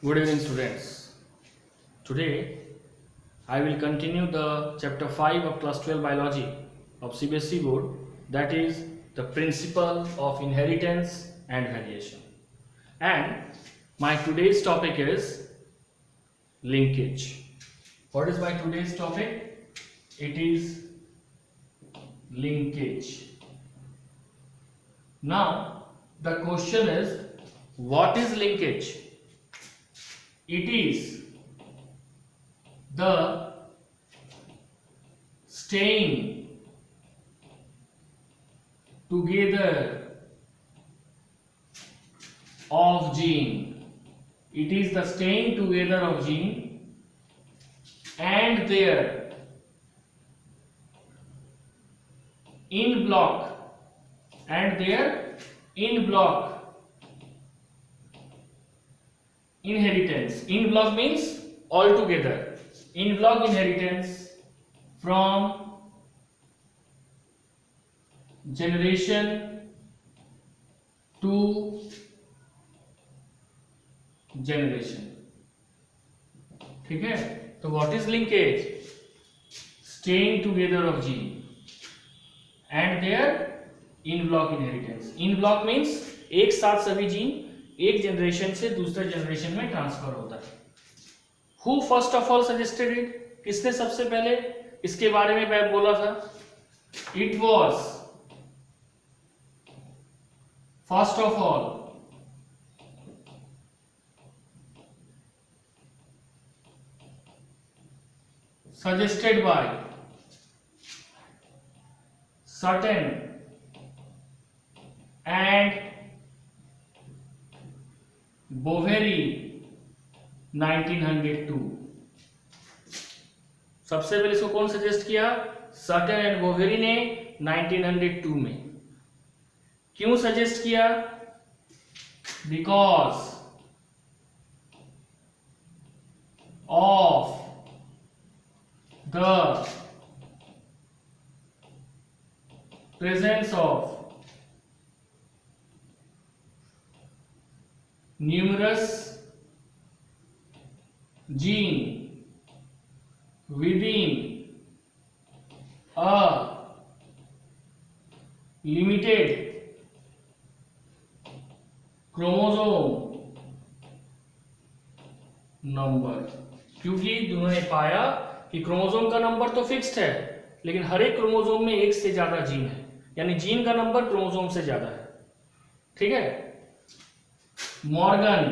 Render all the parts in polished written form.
Good evening, students. Today, I will continue the chapter 5 of class 12 biology of CBSE board, that is the principle of inheritance and variation. And my today's topic is linkage. What is my today's topic? It is linkage. Now, the question is, what is linkage? It is the staying together of gene. It is the staying together of gene and their in block inheritance. In block means all together. In block inheritance from generation to generation. ठीक है, तो what is linkage? Staying together of gene and their in block inheritance. In block means एक साथ सभी gene एक generation से दूसरे generation में ट्रांसफर होता है. Who first of all suggested it? किसने सबसे पहले इसके बारे में मैं बोला था? It was first of all suggested by Sutton and Boveri 1902. सबसे पहले इसको कौन सजेस्ट किया? सटन एंड बोवेरी ने 1902 में. क्यों सजेस्ट किया? Because of the presence of numerous gene within a limited chromosome number. क्योंकि दोनों ने पाया कि क्रोमोसोम का नंबर तो फिक्स्ड है, लेकिन हर एक क्रोमोसोम में एक से ज्यादा जीन है, यानी जीन का नंबर क्रोमोसोम से ज्यादा है. ठीक है. मॉर्गन,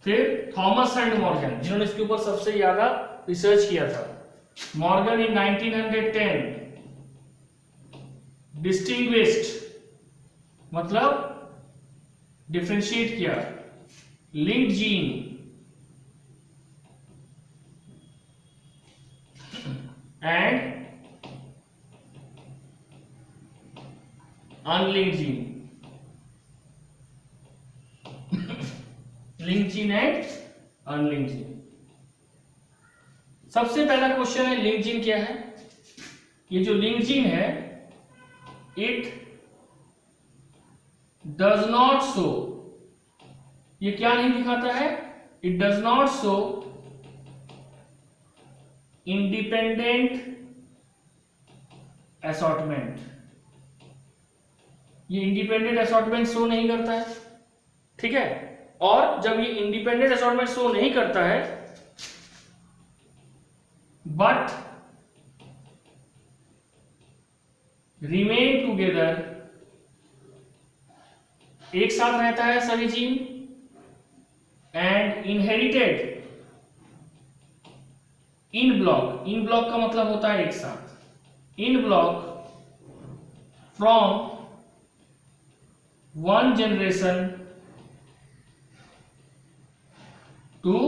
फिर थॉमस एंड मॉर्गन, जिन्होंने इसके ऊपर सबसे ज्यादा रिसर्च किया था. मॉर्गन इन 1910 डिस्टिंग्विश्ड, मतलब डिफरेंशिएट किया linked gene and unlinked gene. linked gene and unlinked gene. सबसे पहला क्वेश्चन है लिंक्ड जीन क्या है? ये जो लिंक्ड जीन है, इट डज नॉट शो, ये क्या नहीं दिखाता है? It does not show independent assortment. ये इंडिपेंडेंट असॉर्टमेंट शो नहीं करता है. ठीक है. और जब ये इंडिपेंडेंट असॉर्टमेंट शो नहीं करता है, बट रिमेन टुगेदर, एक साथ रहता है सभी gene, and inherited in block. In block का मतलब होता है एक साथ. In block from one generation to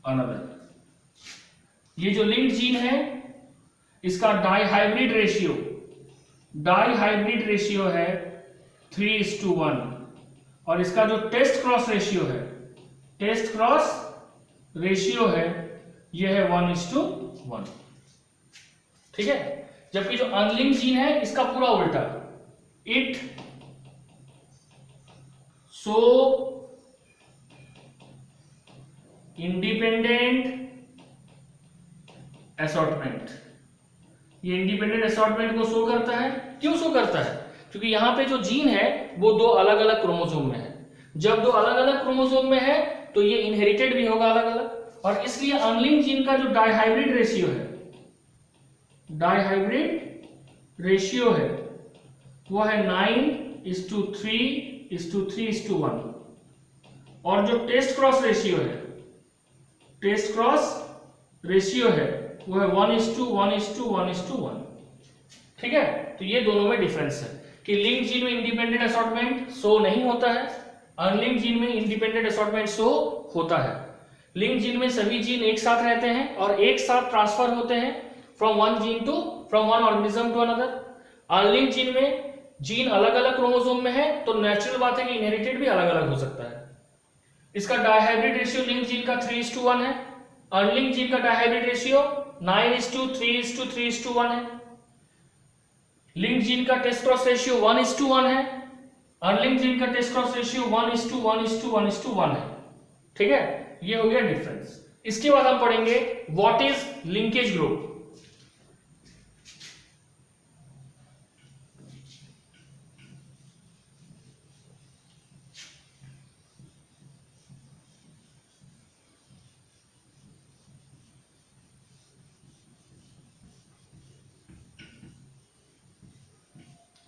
another. ये जो लिंक्ड जीन है, इसका डाइहाइब्रिड रेशियो है 3:1, और इसका जो टेस्ट क्रॉस रेशियो है ये है 1:1. ठीक है. जबकि जो अनलिंक्ड जीन है इसका पूरा उल्टा, इट सो इंडिपेंडेंट असॉर्टमेंट, ये इंडिपेंडेंट असॉर्टमेंट को शो करता है। क्यों शो करता है? क्योंकि यहाँ पे जो जीन है वो दो अलग अलग क्रोमोसोम में है। जब दो अलग अलग क्रोमोसोम में है तो ये इनहेरिटेड भी होगा अलग अलग, और इसलिए अनलिंक्ड जीन का जो डाइहाइब्रिड रेशियो है, डाइहाइब्रिड रेशियो है वो है 9:3:3:1, और जो टेस्ट क्रॉस रेशियो है, टेस्ट क्रॉस रेशियो है वो है 1:1:1:1। ठीक है, तो ये दोनों में डिफरेंस है कि लिंक्ड जीन में इंडिपेंडेंट असॉर्टमेंट शो नहीं होता है, अनलिंक्ड जीन में इंडिपेंडेंट असॉर्टमेंट शो होता है। लिंक्ड जीन में सभी जीन एक साथ रहते हैं और एक साथ ट्रांसफर होते हैं from one organism to another. Unlinked gene में जीन अलग अलग क्रोमोसोम में है तो नेचुरल बात है कि इनहेरिटेड भी अलग अलग हो सकता है। इसका डाइहाइब्रिड रेशियो लिंक्ड जीन का 3:1 है, अनलिंक्ड जीन का डाइहाइब्रिड रेशियो 9:3:3:1 है। लिंक्ड जीन का टेस्ट क्रॉस रेशियो 1:1 है, अनलिंक्ड जीन का टेस्ट क्रॉस रेशियो 1:1:1:1 है। ठीक है, ये हो गया डिफरेंस। इसके बाद हम पढ़ेंगे व्हाट इज लिंकेज ग्रुप।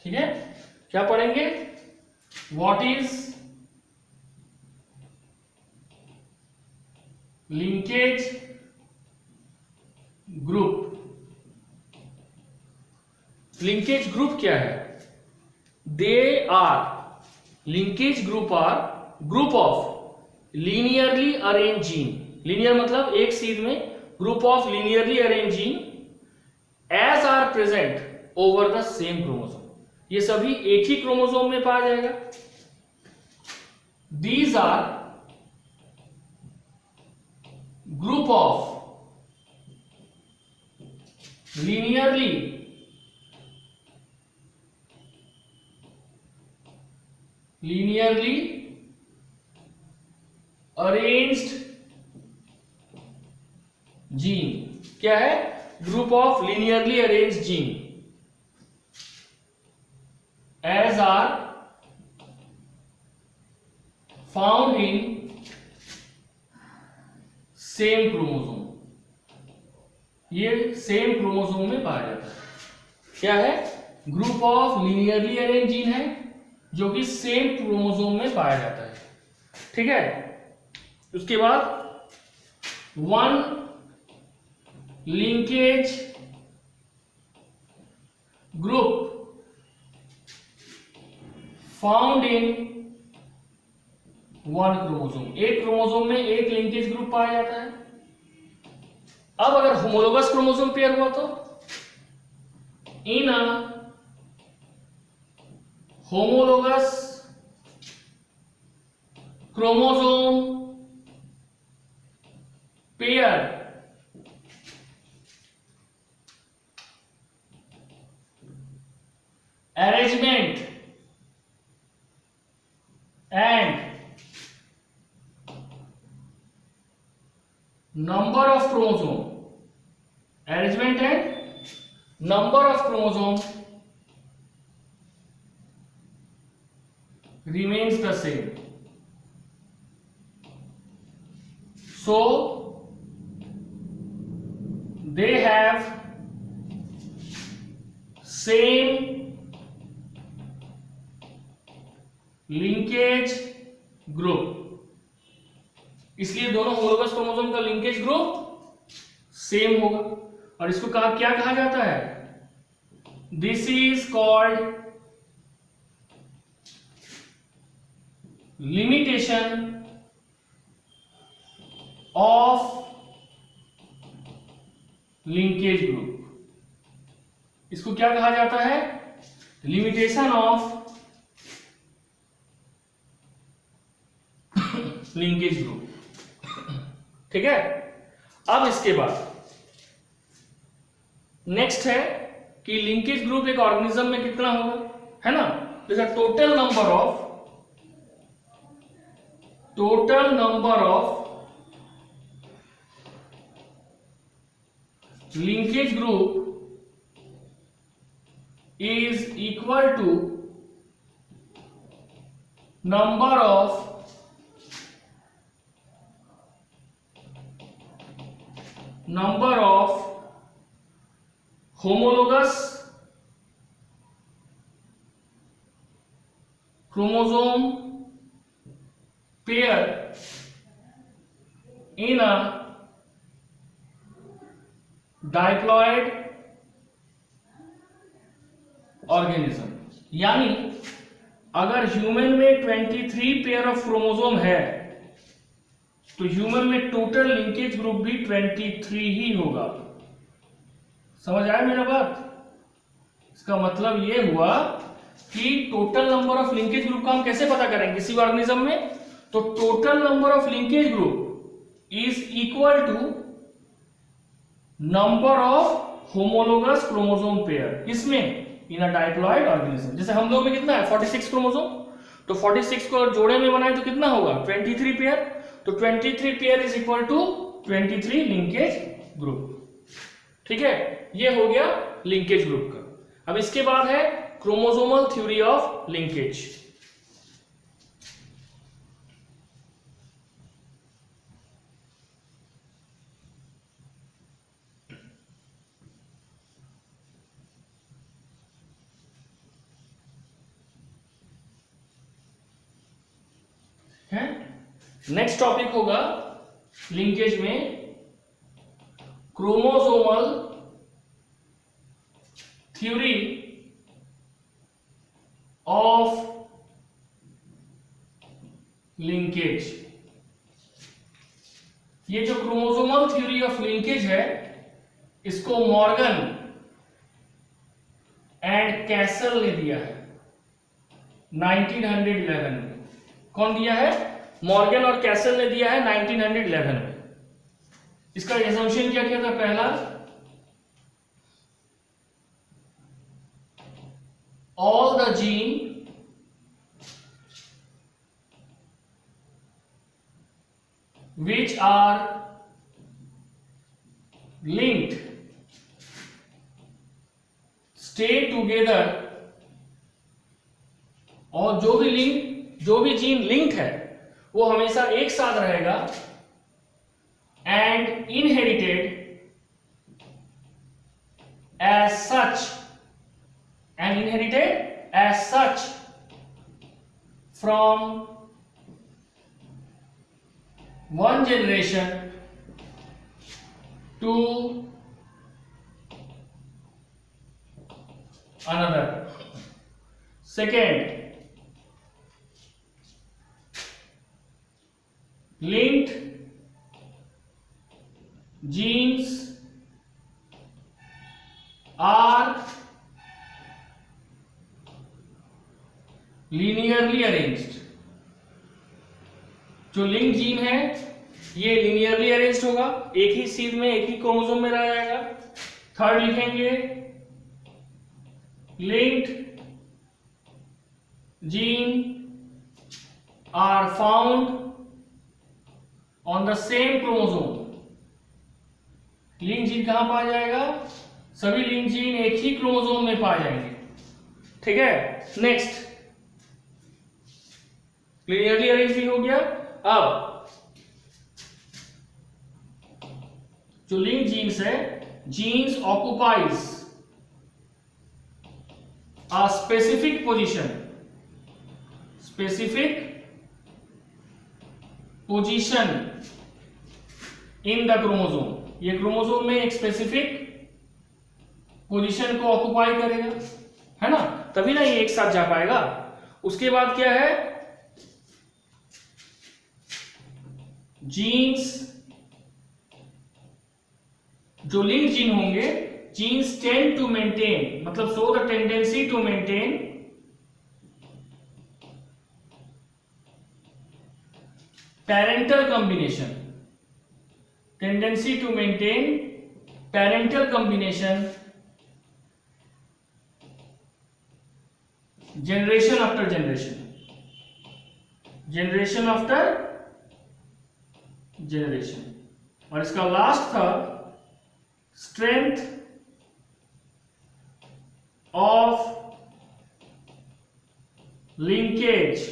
ठीक है, क्या पढ़ेंगे? What is linkage group. Linkage group क्या है? They are linkage group are group of linearly arrange gene. Linear मतलब एक सीध में, group of linearly arrange gene as are present over the same chromosome. ये सभी एक ही क्रोमोसोम में पाया जाएगा। These are group of linearly arranged gene. क्या है? Group of linearly arranged gene as are found in same chromosome। ये सेम क्रोमोसोम में पाया जाता है। क्या है? Group of linearly arrange gene है जो कि सेम क्रोमोसोम में पाया जाता है। ठीक है, उसके बाद one linkage group found in one chromosome. एक क्रोमोसोम में एक लिंकेज ग्रुप पाया जाता है। अब अगर होमोलोगस क्रोमोसोम पेयर हुआ तो in a homologous chromosome pair arrangement and number of chromosome, arrangement and number of chromosome remains the same. So they have same linkage group, इसलिए दोनों होमोलोगस क्रोमोसोम का लिंकेज ग्रुप सेम होगा। और इसको क्या कहा जाता है? This is called limitation of linkage group. इसको क्या कहा जाता है? Limitation of linkage group. ठीक है, अब इसके बाद नेक्स्ट है कि लिंकेज ग्रुप एक ऑर्गेनिज्म में कितना होगा, है ना? Total number of total number of linkage group is equal to number of homologous chromosome pair in a diploid organism। यानी अगर ह्यूमन में 23 पेयर ऑफ क्रोमोसोम है तो ह्यूमन में टोटल लिंकेज ग्रुप भी 23 ही होगा। समझ आया मेरा बात? इसका मतलब ये हुआ कि total number of linkage group का हम कैसे पता करेंगे किसी ऑर्गेनिज्म में? तो total number of linkage group is equal to number of homologous chromosome pair. किसमें? In a diploid organism. जैसे हम लोग में कितना है 46 क्रोमोसोम, तो 46 को जोड़े में बनाए तो कितना होगा 23 पेयर। तो 23 pair is equal to 23 linkage group. ठीक है, ये हो गया लिंकेज ग्रुप का। अब इसके बाद है क्रोमोसोमल थ्योरी ऑफ लिंकेज। है नेक्स्ट टॉपिक होगा लिंकेज में क्रोमोसोमल थ्योरी ऑफ लिंकेज। ये जो क्रोमोसोमल थ्योरी ऑफ लिंकेज है इसको मॉर्गन एंड कैसल ने दिया है 1911 में। कौन दिया है? मॉर्गन और कैसल ने दिया है 1911 में। इसका एजम्पशन क्या किया था? पहला, all the gene which are linked stay together, और जो भी जीन लिंक्ड है वो हमेशा एक साथ रहेगा and inherited as such from one generation to another. Second, linked genes are linearly arranged। जो लिंक जीन है ये लिनियरली अरेंज्ड होगा, एक ही सीध में एक ही क्रोमोसोम में रह जाएगा। थर्ड लिखेंगे linked gene are found on the same chromosome. Link gene कहां पाया जाएगा? सभी लिंक जीन एक ही क्रोमोसोम में पाए जाएंगे। ठीक है, नेक्स्ट लिनियरली अरेंज भी हो गया। अब जो लिंक जीन्स है, genes occupies a specific position in the chromosome. ये क्रोमोसोम में एक स्पेसिफिक पोजीशन को ऑक्युपाई करेगा, है ना, तभी ना ये एक साथ जा पाएगा। उसके बाद क्या है? जीन्स, जो लिंक जीन होंगे, जीन्स टेंड टू मेंटेन, मतलब show the tendency to maintain parental combination, tendency to maintain parental combination generation after generation generation. और इसका लास्ट था strength of linkage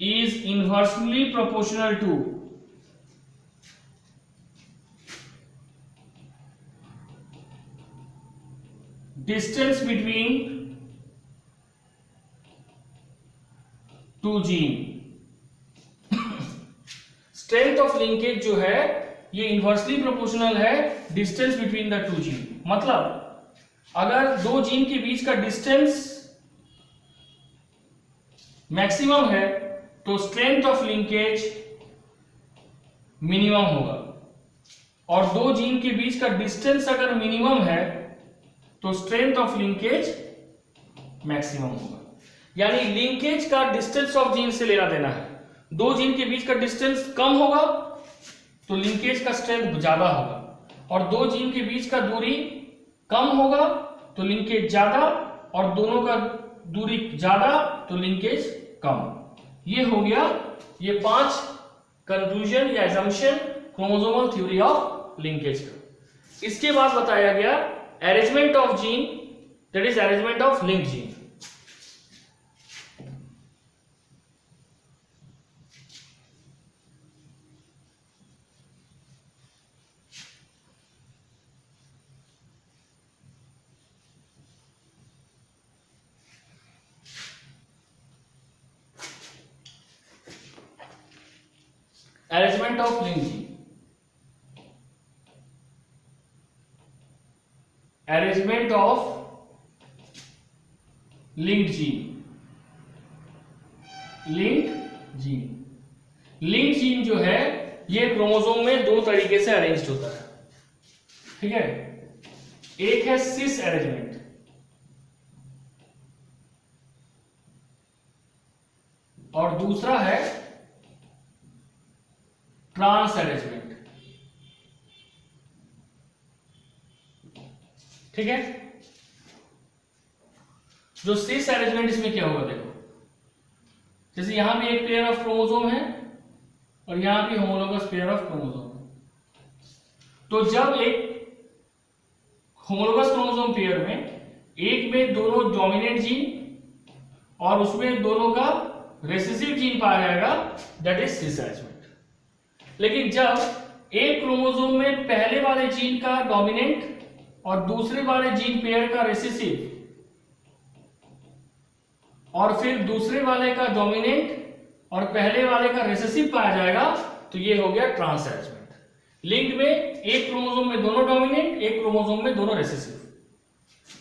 is inversely proportional to distance between two gene। Strength of linkage जो है ये inversely proportional है distance between the two gene. मतलब अगर दो जीन के बीच का डिस्टेंस मैक्सिमम है तो स्ट्रेंथ ऑफ लिंकेज मिनिमम होगा, और दो जीन के बीच का डिस्टेंस अगर मिनिमम है तो स्ट्रेंथ ऑफ लिंकेज मैक्सिमम होगा। यानी लिंकेज का डिस्टेंस ऑफ जीन से लेना देना है। दो जीन के बीच का डिस्टेंस कम होगा तो लिंकेज का स्ट्रेंथ ज्यादा होगा, और दो जीन के बीच का दूरी कम होगा तो लिंकेज ज्यादा, और दोनों का दूरी ज्यादा तो लिंकेज कम। ये हो गया ये 5 कंक्लूजन या assumption chromosomal theory of linkage का। इसके बाद बताया गया arrangement of gene, that is arrangement of link gene. Arrangement of linked gene, arrangement of linked gene, linked gene, linked gene जो है ये क्रोमोसोम में दो तरीके से अरेंज्ड होता है, ठीक है। एक है सिस अरेंजमेंट और दूसरा है ट्रांस अरेंजमेंट, ठीक है। जो सिस अरेंजमेंट इसमें क्या होगा देखो, जैसे यहां भी एक पेयर ऑफ क्रोमोसोम है और यहां भी होमोलोगस पेयर ऑफ क्रोमोसोम है। तो जब एक होमोलोगस क्रोमोसोम पेयर में एक में दोनों डोमिनेंट जीन और उसमें दोनों का रिसेसिव जीन पाया जाएगा, दैट इज सिस अरेंजमेंट। लेकिन जब एक क्रोमोसोम में पहले वाले जीन का डोमिनेंट और दूसरे वाले जीन पेयर का रिसेसिव और फिर दूसरे वाले का डोमिनेंट और पहले वाले का रिसेसिव पाया जाएगा, तो ये हो गया ट्रांस अरेंजमेंट। लिंक्ड में एक क्रोमोसोम में दोनों डोमिनेंट, एक क्रोमोसोम में दोनों रिसेसिव।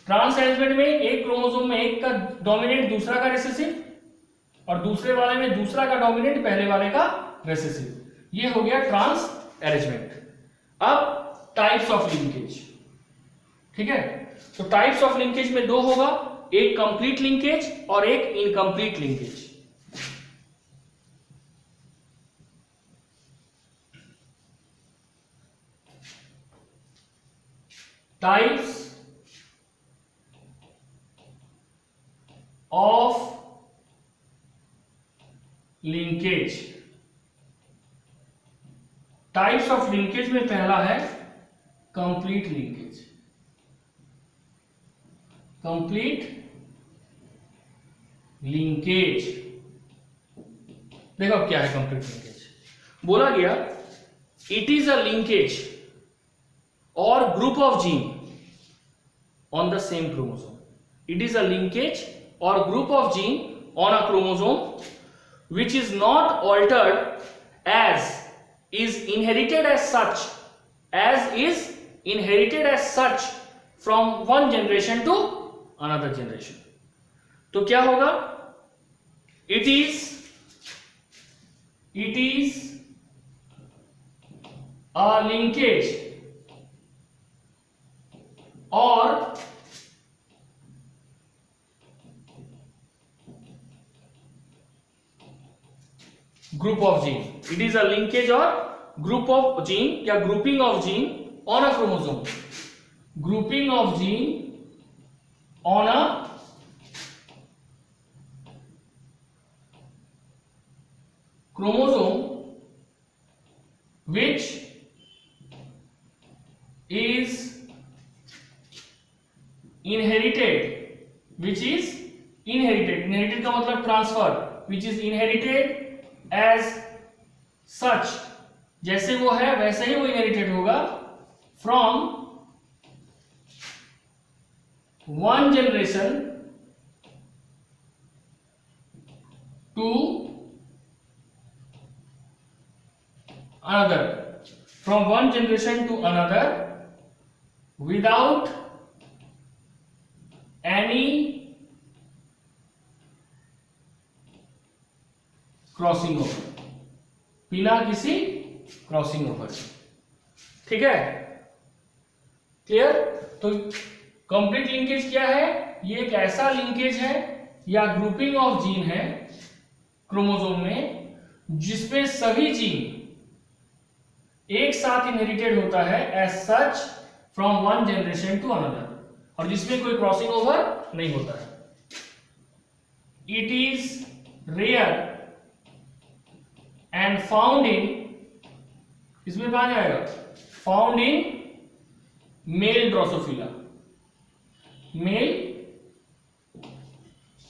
ट्रांस अरेंजमेंट में एक क्रोमोसोम में एक का डोमिनेंट दूसरा का रिसेसिव और दूसरे वाले में दूसरा का डोमिनेंट पहले वाले का रिसेसिव। ये हो गया ट्रांस अरेंजमेंट। अब टाइप्स ऑफ लिंकेज, ठीक है। तो टाइप्स ऑफ लिंकेज में दो होगा, एक कंप्लीट लिंकेज और एक incomplete linkage. Types of linkage, types of linkage में पहला है कंप्लीट लिंकेज। कंप्लीट लिंकेज देखो क्या है कंप्लीट लिंकेज। बोला गया इट इज अ लिंकेज और group of gene on the same chromosome. It is a linkage और group of gene on a chromosome which is not altered as is inherited as such from one generation to another generation। तो क्या होगा, it is a linkage or group of gene। It is a linkage or group of gene या grouping of gene on a chromosome। grouping of gene on a chromosome which is inherited का मतलब transfer, which is inherited as such, जैसे वो है वैसे ही वो inherited होगा from one generation to another, from one generation to another without any crossing over, बिना किसी क्रॉसिंग ओवर। ठीक है, क्लियर। तो कंप्लीट लिंकेज क्या है? ये एक ऐसा लिंकेज है या ग्रुपिंग ऑफ जीन है क्रोमोसोम में जिसमें सभी जीन एक साथ इनहेरिटेड होता है as such from one generation to another, और जिसमें कोई क्रॉसिंग ओवर नहीं होता है। It is rare and found in, इसमें कहा जाएगा found in male drosophila, male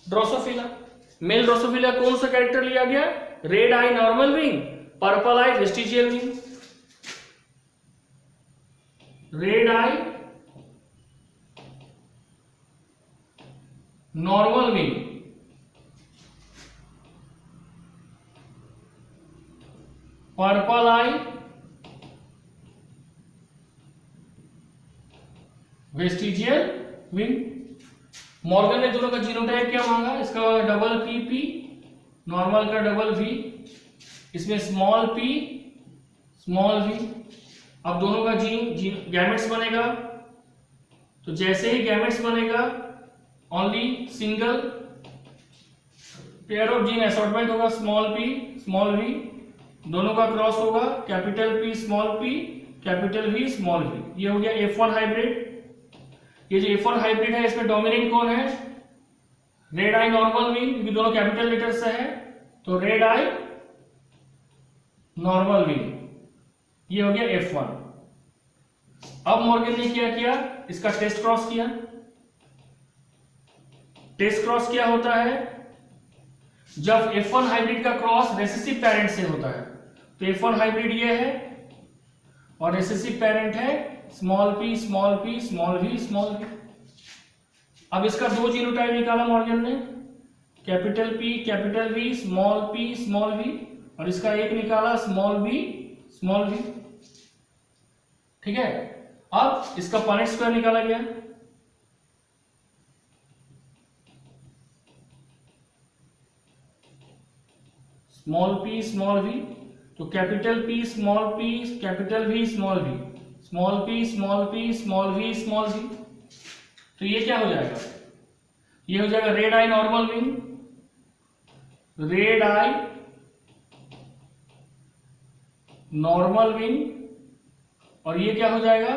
drosophila. Male drosophila कौन सा कैरेक्टर लिया गया? Red eye normal wing, purple eye vestigial wing. Red eye normal wing, purple eye vestigial wing. Morgan ने दोनों का जीनोटाइप क्या मांगा? इसका डबल पी पी, नॉर्मल का डबल वी, इसमें स्मॉल पी स्मॉल वी। अब दोनों का जीन गैमेट्स बनेगा, तो जैसे ही गैमेट्स बनेगा only single pair of gene assortment होगा, स्मॉल पी स्मॉल वी, दोनों का क्रॉस होगा, capital P small P capital V small V. ये हो गया F1 हाइब्रिड। ये जो F1 हाइब्रिड है इसमें डोमिनेंट कौन है? रेड आई नॉर्मल विंग, क्योंकि दोनों कैपिटल लेटर से है, तो रेड आई नॉर्मल विंग, ये हो गया F1। अब मॉर्गन ने क्या किया? इसका टेस्ट क्रॉस किया। टेस्ट क्रॉस क्या होता है? जब F1 हाइब्रिड का क्रॉस रेसेसिव पेरेंट से होता है, तो F1 हाइब्रिड ये है और रेसेसिव पेरेंट है small P small P small V small V. अब इसका दो जीनोटाइप निकाला मॉर्गन ने, capital P capital V small P small V, और इसका एक निकाला स्मॉल वी स्मॉल वी। ठीक है, अब इसका पॉइंट स्क्वायर निकाला गया, स्मॉल पी स्मॉल वी, तो capital P small P capital V small V, small P small P small V small V. तो ये क्या हो जाएगा? ये हो जाएगा red eye normal wing, red eye normal wing, और ये क्या हो जाएगा?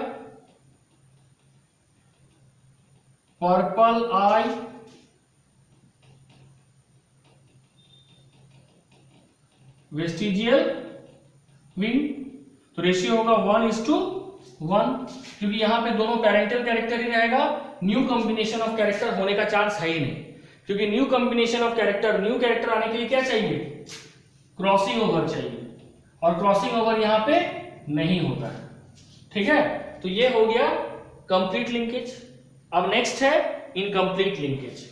Purple eye vestigial wing. तो रेशियो होगा 1:1, क्योंकि यहां पे दोनों पैरेंटल कैरेक्टर ही रहेगा, न्यू कॉम्बिनेशन ऑफ कैरेक्टर होने का चांस है ही नहीं, क्योंकि new combination of character, new character आने के लिए क्या चाहिए? क्रॉसिंग ओवर चाहिए, और क्रॉसिंग ओवर यहां पे नहीं होता है। ठीक है, तो ये हो गया कंप्लीट लिंकेज। अब नेक्स्ट है इनकम्प्लीट लिंकेज।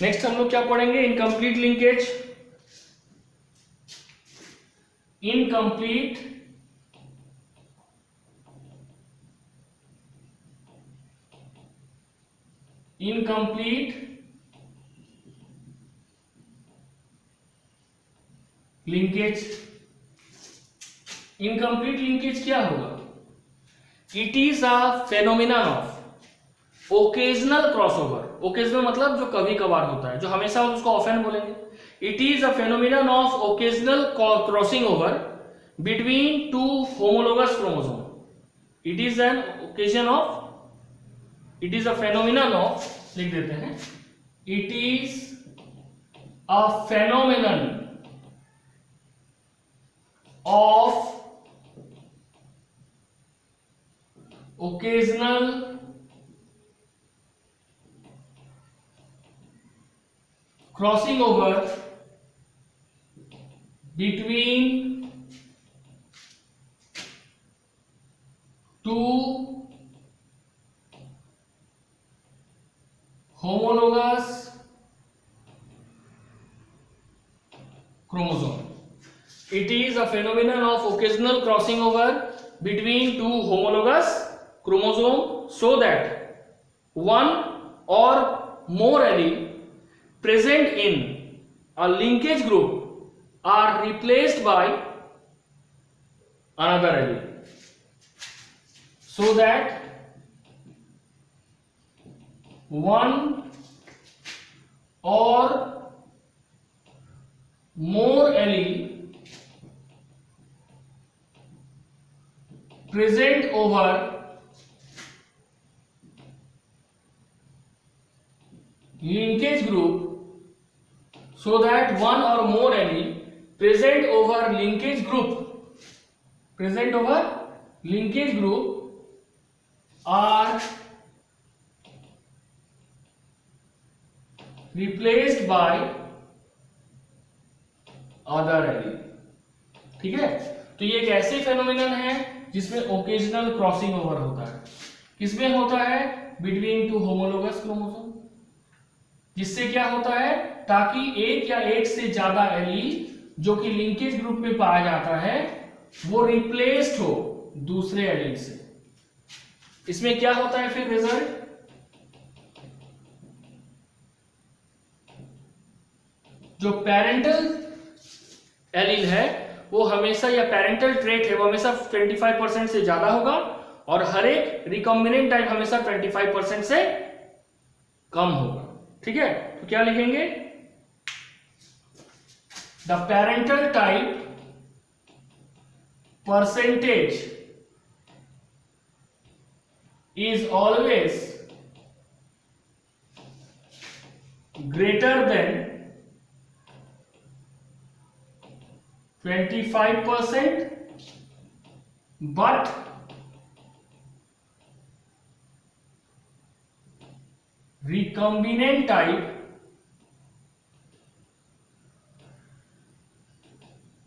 नेक्स्ट हम लोग क्या पढ़ेंगे? Incomplete linkage. Incomplete linkage. Incomplete linkage क्या होगा? It is a phenomenon of occasional crossover. Occasional मतलब जो कभी कभार होता है, जो हमेशा उसको ऑफेन बोलेंगे। It is a phenomenon of occasional crossing over between two homologous chromosomes. It is a phenomenon of, लिख देते हैं, it is a phenomenon of occasional crossing over between two homologous chromosome. It is a phenomenon of occasional crossing over between two homologous chromosome so that one or more allele present in a linkage group are replaced by another allele, so that one or more allele present over linkage group, so that one or more allele present over linkage group are replaced by other allele. ठीक है, तो ये एक ऐसे phenomenon है जिसमें occasional crossing over होता है. किसमें होता है? Between two homologous chromosome. जिससे क्या होता है? ताकि एक या एक से ज्यादा एलील जो कि लिंकेज ग्रुप में पाया जाता है वो रिप्लेस्ड हो दूसरे एलील से. इसमें क्या होता है फिर रिजल्ट? जो पेरेंटल एलील है वो हमेशा, या पेरेंटल ट्रेट है वो हमेशा 25% से ज्यादा होगा, और हर एक रिकॉम्बिनेंट टाइप हमेशा 25% से कम होगा. ठीक है, तो क्या लिखेंगे? The parental type percentage is always greater than 25%, but recombinant type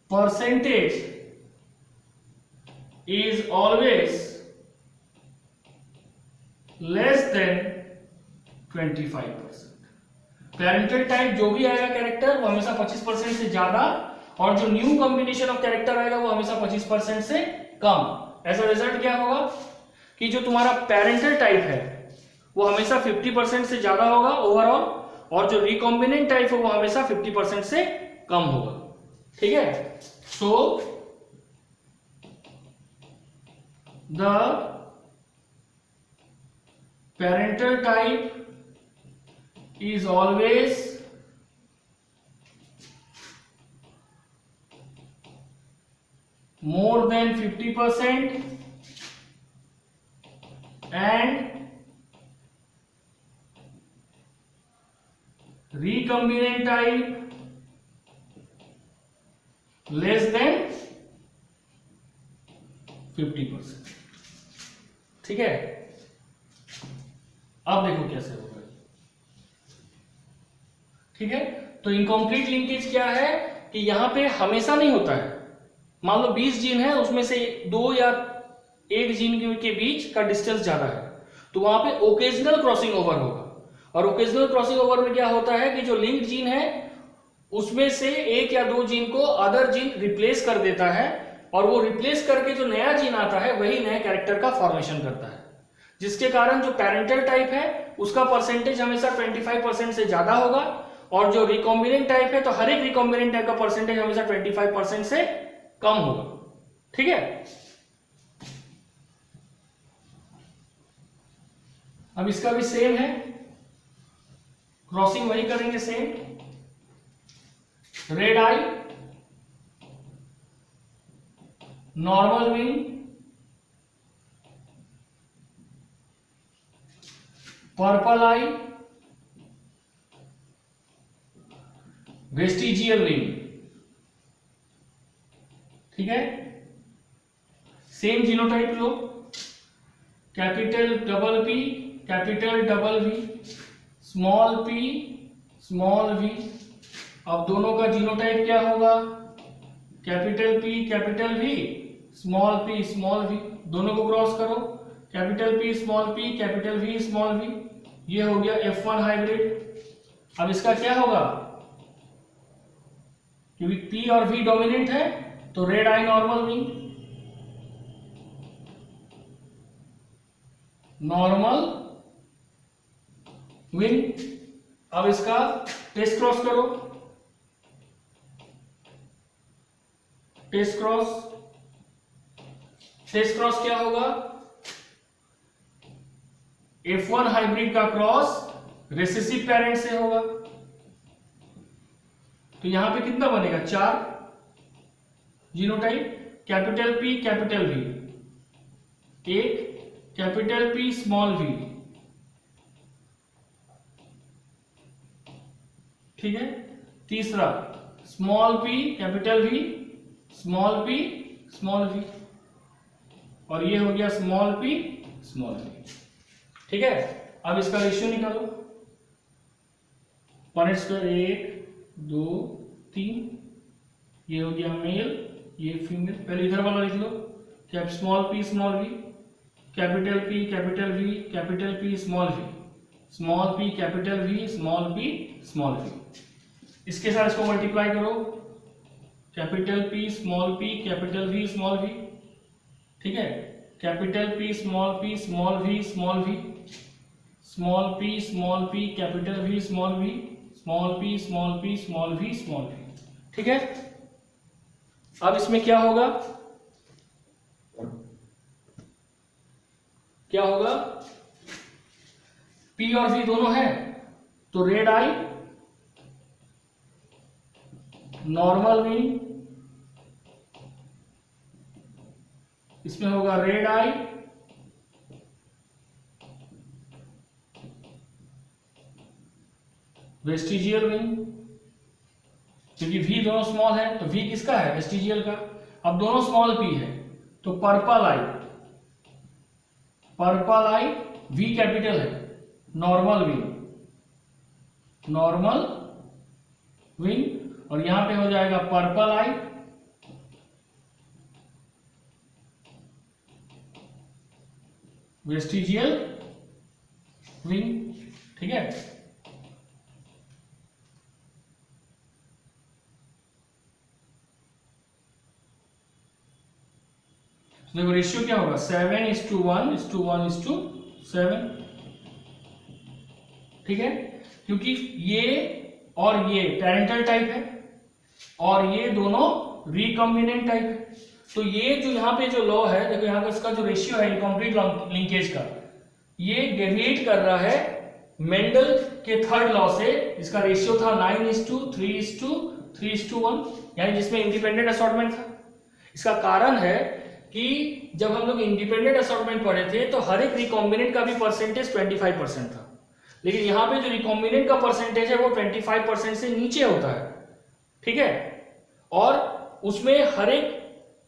percentage is always less than 25%. Parental type जो भी आएगा कैरेक्टर वो हमेशा 25% से ज्यादा, और जो न्यू कॉम्बिनेशन ऑफ कैरेक्टर आएगा वो हमेशा 25% से कम. ऐसा रिजल्ट क्या होगा कि जो तुम्हारा पेरेंटल टाइप है वो हमेशा 50% से ज्यादा होगा ओवरऑल, और जो रिकॉम्बिनेंट टाइप है वो हमेशा 50% से कम होगा. ठीक है, so the parental type is always more than 50%, and recombinant type less than 50%. ठीक है, अब देखो कैसे होगा. ठीक है, तो इनकम्प्लीट लिंकेज क्या है कि यहां पे हमेशा नहीं होता है. मान लो 20 जीन है, उसमें से 2 या 1 जीन के बीच का डिस्टेंस ज्यादा है, तो वहां पे ओकेजनल क्रॉसिंग ओवर होगा. और ओकेजनल क्रॉसिंग ओवर में क्या होता है कि जो लिंक्ड जीन है उसमें से 1 या 2 जीन को अदर जीन रिप्लेस कर देता है, और वो रिप्लेस करके जो नया जीन आता है वही नए कैरेक्टर का फॉर्मेशन करता है. जिसके कारण जो पेरेंटल टाइप है उसका परसेंटेज हमेशा 25% से ज्यादा होगा, और जो रिकॉम्बिनेंट टाइप है तो हर एक रिकॉम्बिनेंट टाइप का परसेंटेज हमेशा 25% से कम होगा. ठीक है, अब इसका भी सेम है, क्रॉसिंग वही करेंगे same. Red eye, normal wing, purple eye, vestigial wing. ठीक है, सेम जीनोटाइप लो, capital double P, capital double V, small P, small V. अब दोनों का जीनोटाइप क्या होगा? Capital P, capital V, small P, small V. दोनों को क्रॉस करो, capital P, small P, capital V, small V. ये हो गया F1 हाइब्रिड। अब इसका क्या होगा? क्योंकि पी और वी डोमिनेंट है तो red eye normal wing, normal wing. अब इसका टेस्ट क्रॉस करो, टेस्ट क्रॉस। टेस्ट क्रॉस क्या होगा? F1 हाइब्रिड का क्रॉस रिसेसिव पेरेंट से होगा, तो यहां पे कितना बनेगा? 4 genotype. Capital P, capital V, एक, कैपिटल पी, स्मॉल वी। ठीक है, तीसरा small P, capital V, small P, small V. और ये हो गया स्मॉल पी, स्मॉल वी। ठीक है, अब इसका रेशियो निकालो। पॉइंट स्क्वायर 1 2 3, ये हो गया मेल, ये फीमेल। पहले इधर वाला लिख लो, cap small P, small V, capital P, capital V, capital P, small V, small P, capital V, small P, small V. इसके साथ इसको मल्टीप्लाई करो, capital P, small P, capital V, small V. ठीक है, capital P, small P, small V, small V, small P, small P, capital V, small V, small P, small P, small V, small V. ठीक है, अब इसमें क्या होगा? क्या होगा? पी और वी दोनों है तो रेड आई नॉर्मल विंग, इसमें होगा रेड आई वेस्टिजियल विंग, क्योंकि वी दोनों स्मॉल है तो वी किसका है? वेस्टिजियल का। अब दोनों स्मॉल पी है तो purple eye, purple eye, V capital है, नॉर्मल विंग, नॉर्मल विंग। और यहां पे हो जाएगा पर्पल आई वेस्टिजियल विंग। ठीक है, देखो रेशियो क्या होगा? 7:1:1:7। ठीक है, क्योंकि ये और ये पेरेंटल टाइप है और ये दोनों रिकॉम्बिनेंट टाइप है। तो ये जो यहाँ पे जो लॉ है, देखो यहाँ का इसका जो रेशियो है इनकम्प्लीट लिंकेज का, ये डेविएट कर रहा है मेंडल के थर्ड लॉ से। इसका रेशियो था 9:3:3:1, यानी जिसमें इंडिपेंडेंट असॉर्टमेंट था। इसका कारण है कि जब हम लोग इंडिपेंडेंट असॉर्टमेंट पढ़े थे तो हर एक रिकॉम्बिनेंट का भी परसेंटेज 25% था, लेकिन यहाँ पे जो रिकॉम्बिनेंट का परसेंटेज है वो 25% से नीचे होता है। ठीक है, और उसमें हर एक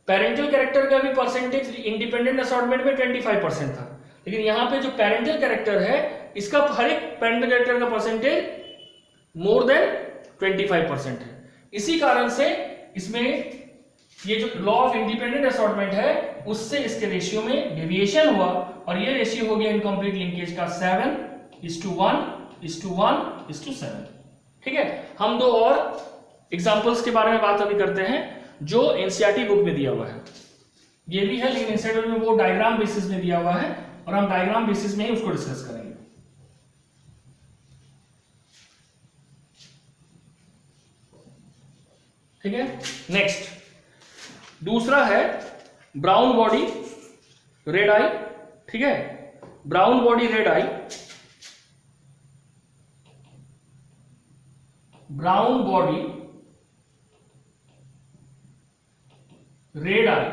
पेरेंटल कैरेक्टर का भी परसेंटेज इंडिपेंडेंट असॉर्टमेंट में 25% था, लेकिन यहाँ पे जो पेरेंटल कैरेक्टर है इसका हर एक पेरेंटल कैरेक्टर का परसेंटेज मोर देन 25% है। इसी कारण से इसमें ये जो लॉ ऑफ इंडिपेंडेंट असॉर्टमेंट है उससे इसके रेशियो में डेविएशन हुआ और ये रेशियो हो गया इनकम्प्लीट लिंकेज का 7:1:1:7। ठीक है, हम दो और एग्जांपल्स के बारे में बात अभी करते हैं जो एनसीईआरटी बुक में दिया हुआ है। ये भी है लेकिन एनसीईआरटी में वो डायग्राम बेसिस में दिया हुआ है और हम डायग्राम बेसिस में ही उसको डिस्कस करेंगे। ठीक है, नेक्स्ट दूसरा है ब्राउन बॉडी रेड आई। ठीक है, ब्राउन बॉडी रेड आई, ब्राउन बॉडी रेड आई,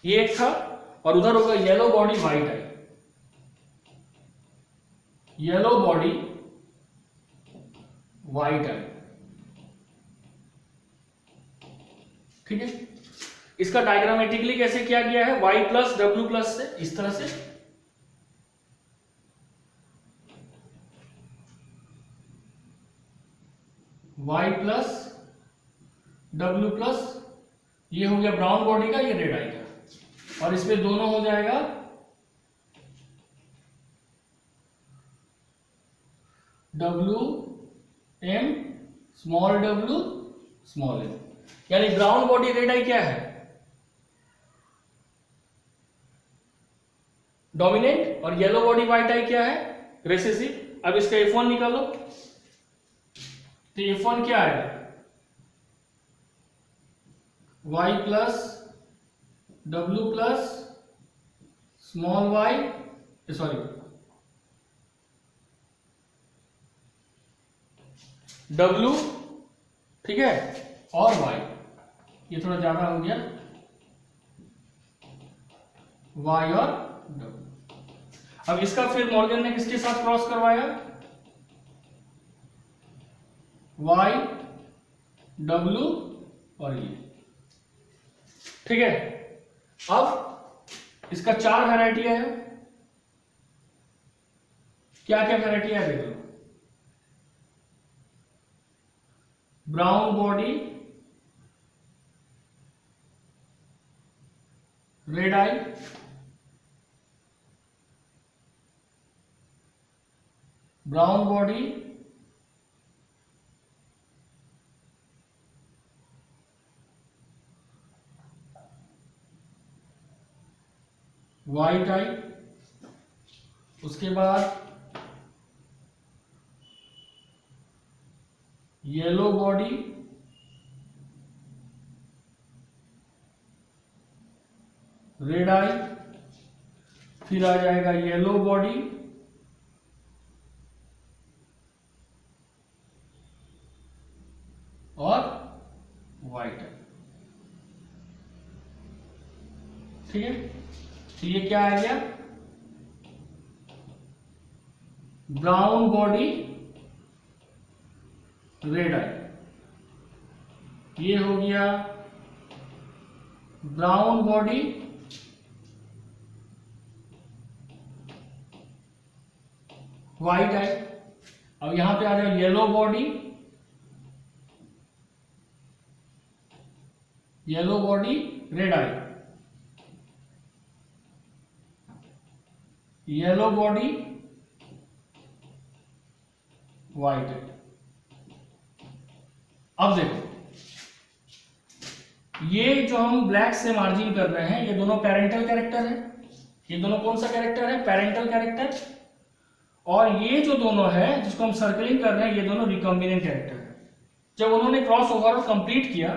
ये एक था, और उधर होगा येलो बॉडी व्हाइट आई, येलो बॉडी व्हाइट आई। ठीक है, इसका डायग्रामेटिकली कैसे किया गया है, y प्लस डब्ल्यू प्लस से, इस तरह से, y प्लस डब्ल्यू प्लस, ये हो गया ब्राउन बॉडी का, ये रेड आई का, और इसमें दोनों हो जाएगा W M small W small M, यानी ब्राउन बॉडी रेड आई क्या है, डोमिनेंट, और येलो बॉडी व्हाइट आई क्या है, रिसेसिव। अब इसका F1 निकालो, तो F1 क्या है, y plus W plus small Y, sorry W, ठीक है, और y, ये थोड़ा ज्यादा हो गया, y और w। अब इसका फिर मॉर्गन ने किसके साथ क्रॉस करवाया, y w और ये। ठीक है, अब इसका 4 वैरायटी है, क्या क्या वैरायटी है देख लो, ब्राउन बॉडी रेड आई, ब्राउन बॉडी व्हाइट आई, उसके बाद येलो बॉडी रेड आई, फिर आ जाएगा येलो बॉडी और व्हाइट आई। ठीक है, तो ये क्या आ गया, ब्राउन बॉडी रेड आई, ये हो गया ब्राउन बॉडी व्हाइट आई। अब यहां पे आ जाए yellow body, yellow body red eye, yellow body white eye. अब देखो, ये जो हम ब्लैक से मार्जिन कर रहे हैं, ये दोनों पेरेंटल कैरेक्टर है, ये दोनों कौन सा कैरेक्टर है, पेरेंटल कैरेक्टर, और ये जो दोनों है जिसको हम सर्कलिंग कर रहे हैं, ये दोनों रिकॉम्बिनेंट कैरेक्टर है। जब उन्होंने क्रॉस ओवर कंप्लीट किया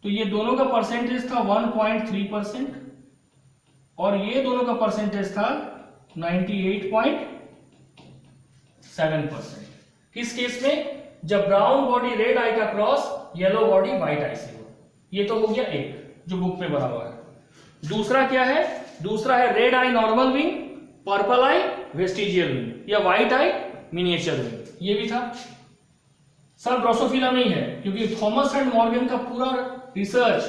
तो ये दोनों का परसेंटेज था 1.3% और ये दोनों का परसेंटेज था 98.7%। किस केस में, जब ब्राउन बॉडी रेड आई का क्रॉस येलो बॉडी व्हाइट आई से हो। ये तो हो गया एक जो बुक पे भरा हुआ है। दूसरा क्या है, दूसरा है red eye normal wing, purple eye vestigial wing, या व्हाइट आई मिनिएचर विंग, ये भी था। सर ड्रोसोफिला में ही है, क्योंकि थॉमस एंड मॉर्गन का पूरा रिसर्च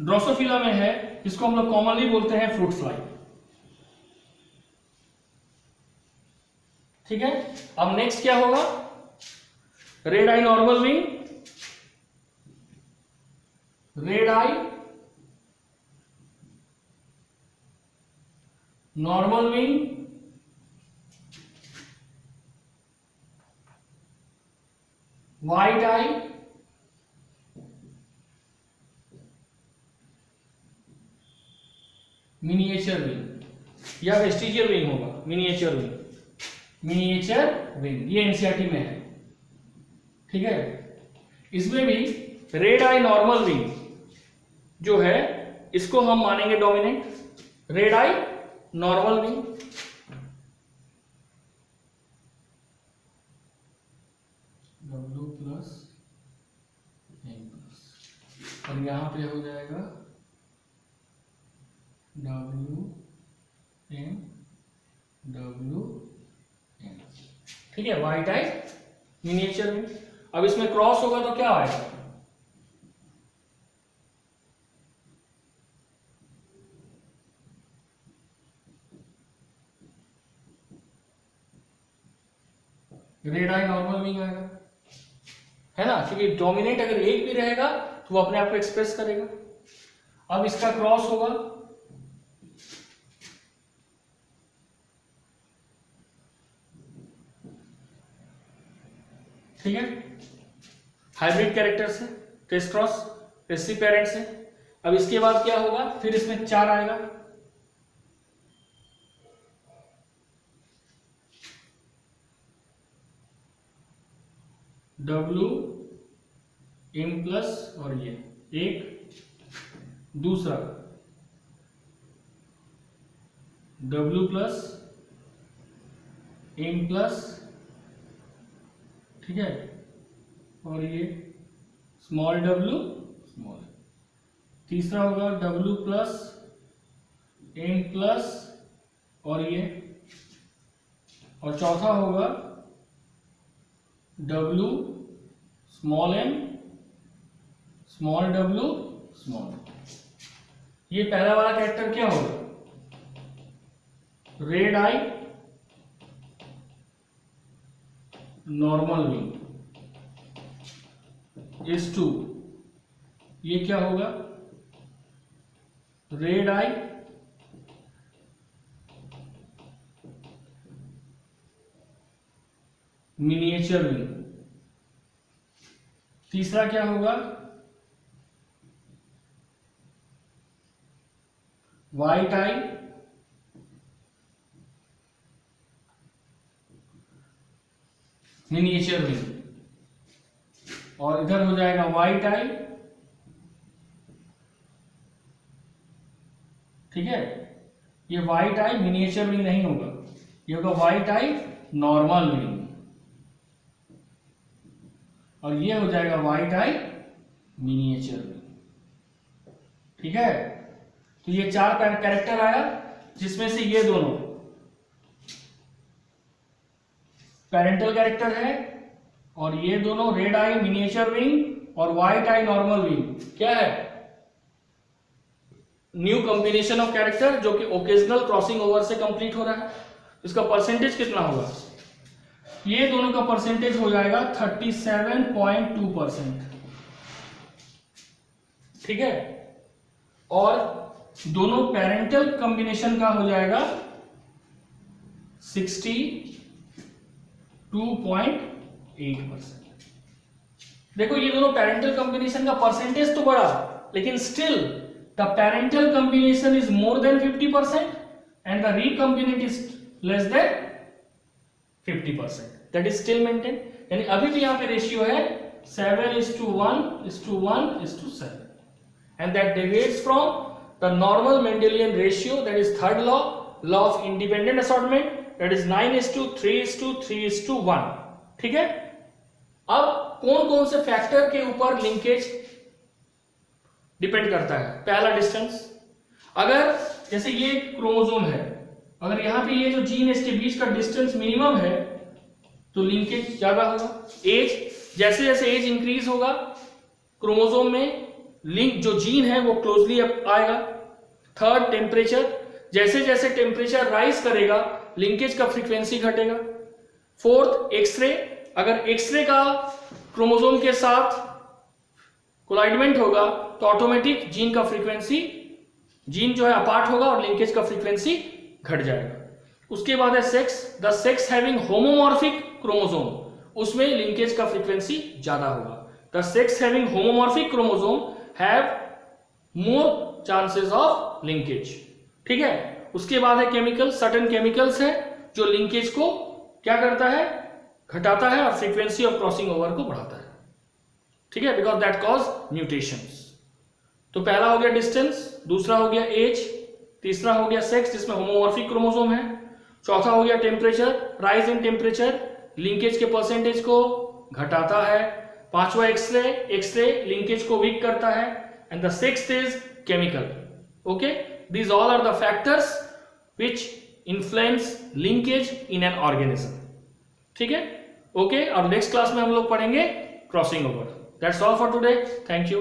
ड्रोसोफिला में है, जिसको हम लोग कॉमनली बोलते हैं फ्रूट फ्लाई। ठीक है, अब नेक्स्ट क्या होगा, red eye normal wing, red eye normal wing, white आई मिनिएचर विंग, या वेस्टिजियल विंग होगा, मिनिएचर विंग, मिनिएचर विंग, ये एनसीईआरटी में है। ठीक है, इसमें भी रेड आई नॉर्मल विंग जो है इसको हम मानेंगे dominant, red eye normal wing, W plus M plus. और यहाँ पे हो जाएगा WM WM। ठीक है, वाई टाइप मिनिएचर विंग। अब इसमें क्रॉस होगा तो क्या आएगा, रेड आई नॉर्मल विंग आएगा, है ना, क्योंकि डोमिनेट अगर एक भी रहेगा तो वो अपने आप को एक्सप्रेस करेगा। अब इसका क्रॉस होगा, ठीक है, हाइब्रिड कैरेक्टर से, टेस्ट क्रॉस, रेसी पेरेंट से। अब इसके बाद क्या होगा, फिर इसमें 4 आएगा, WM प्लस और ये एक, दूसरा W प्लस M प्लस, ठीक है, और ये स्मॉल w स्मॉल। तीसरा होगा W प्लस M प्लस और ये, और चौथा होगा W small m small w small. ये पहला वाला कैरेक्टर क्या होगा, red eye normal wing is two, ये क्या होगा, रेड आई मिनिएचर विंग। तीसरा क्या होगा, वाइट आई मिनिएचर विंग, और इधर हो जाएगा वाइट आई, ठीक है, ये वाइट आई मिनिएचर विंग नहीं होगा, ये होगा वाइट आई नॉर्मल विंग, और ये हो जाएगा वाइट आई मिनिएचर विंग। ठीक है, तो ये 4 कैरेक्टर आया, जिसमें से ये दोनों पेरेंटल कैरेक्टर है, और ये दोनों रेड आई मिनिएचर विंग और व्हाइट आई नॉर्मल विंग क्या है, न्यू कॉम्बिनेशन ऑफ कैरेक्टर जो कि ओकेजनल क्रॉसिंग ओवर से कंप्लीट हो रहा है। इसका परसेंटेज कितना होगा, ये दोनों का परसेंटेज हो जाएगा 37.2%, ठीक है, और दोनों पेरेंटल कॉम्बिनेशन का हो जाएगा 62.8%। देखो ये दोनों पेरेंटल कॉम्बिनेशन का परसेंटेज तो बड़ा, लेकिन still the parental combination is more than 50% and the recombinant is less than 50%, that is still maintain. यानी अभी भी यहां पे रेशियो है 7:1:1:7 and that deviates from the normal Mendelian ratio, that is third law of independent assortment, that is 9:3:3:1। ठीक है, अब कौन कौन से फैक्टर के ऊपर लिंकेज डिपेंड करता है। पहला डिस्टेंस, अगर जैसे ये क्रोमोसोम है, अगर यहां पे ये जो जीन इसके बीच का डिस्टेंस मिनिमम है तो लिंकेज ज्यादा होगा। एज, जैसे जैसे एज इंक्रीज होगा क्रोमोसोम में लिंक जो जीन है वो क्लोजली आएगा। थर्ड, टेम्परेचर, जैसे जैसे टेम्परेचर राइज करेगा लिंकेज का फ्रीक्वेंसी घटेगा। फोर्थ, एक्सरे, अगर एक्सरे का क्रोमोसोम के साथ कोलाइडमेंट होगा तो ऑटोमेटिक जीन का फ्रीक्वेंसी, जीन जो है अपार्ट होगा और लिंकेज का फ्रीक्वेंसी घट जाएगा। उसके बाद है sex, the sex having homomorphic chromosome, उसमें लिंकेज का फ्रीक्वेंसी ज्यादा होगा। The sex having homomorphic chromosome have more chances of linkage. ठीक है, उसके बाद है केमिकल, सर्टेन केमिकल्स है जो लिंकेज को क्या करता है, घटाता है और फ्रीक्वेंसी ऑफ क्रॉसिंग ओवर को बढ़ाता है। ठीक है, बिकॉज दैट कॉज म्यूटेशंस। तो पहला हो गया डिस्टेंस, दूसरा हो गया एज, तीसरा हो गया सेक्स जिसमें होमोमॉर्फिक क्रोमोसोम है, चौथा हो गया temperature, rise in temperature linkage के परसेंटेज को घटाता है, पांचवा एक्सरे, एक्सरे लिंकेज को वीक करता है, and the sixth is chemical. Okay, these all are the factors which influence linkage in an organism. ठीक है, ओके, और नेक्स्ट क्लास में हम लोग पढ़ेंगे crossing over. That's all for today. Thank you.